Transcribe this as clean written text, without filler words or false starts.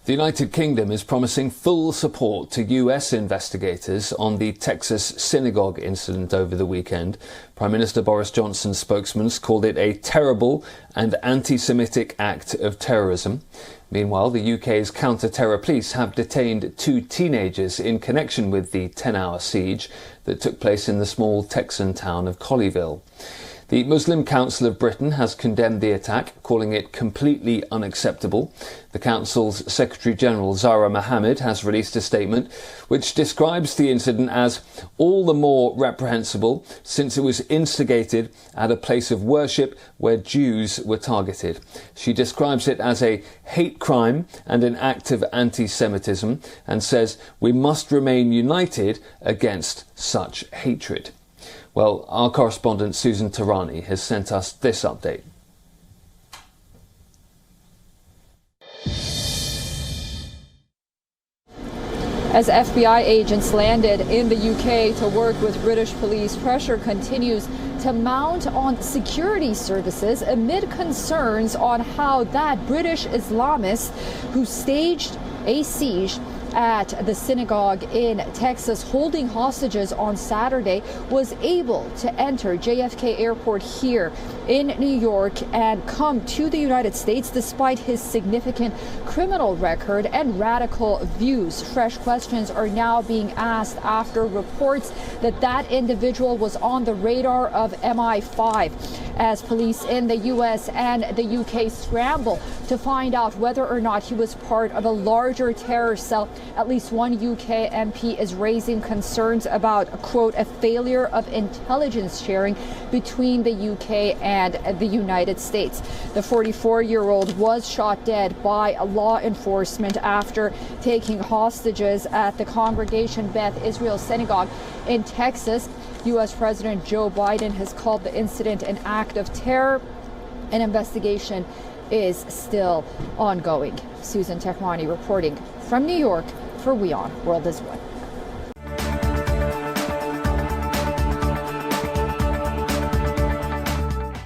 The United Kingdom is promising full support to US investigators on the Texas Synagogue incident over the weekend. Prime Minister Boris Johnson's spokesman called it a terrible and anti-Semitic act of terrorism. Meanwhile, the UK's counter-terror police have detained 2 teenagers in connection with the 10-hour siege that took place in the small Texan town of Colleyville. The Muslim Council of Britain has condemned the attack, calling it completely unacceptable. The Council's Secretary-General Zahra Mohammed has released a statement which describes the incident as all the more reprehensible since it was instigated at a place of worship where Jews were targeted. She describes it as a hate crime and an act of anti-Semitism and says we must remain united against such hatred. Well, our correspondent Susan Tarani has sent us this update. As FBI agents landed in the UK to work with British police, pressure continues to mount on security services amid concerns on how that British Islamist who staged a siege at the synagogue in Texas, holding hostages on Saturday, was able to enter JFK Airport here in New York and come to the United States despite his significant criminal record and radical views. Fresh questions are now being asked after reports that that individual was on the radar of MI5 as police in the U.S. and the UK scramble to find out whether or not he was part of a larger terror cell. At least one UK MP is raising concerns about, quote, a failure of intelligence sharing between the UK and the United States. The 44-year-old was shot dead by law enforcement after taking hostages at the Congregation Beth Israel Synagogue in Texas. U.S. President Joe Biden has called the incident an act of terror. An investigation is still ongoing. Susan Tarani reporting from New York for WION World is One.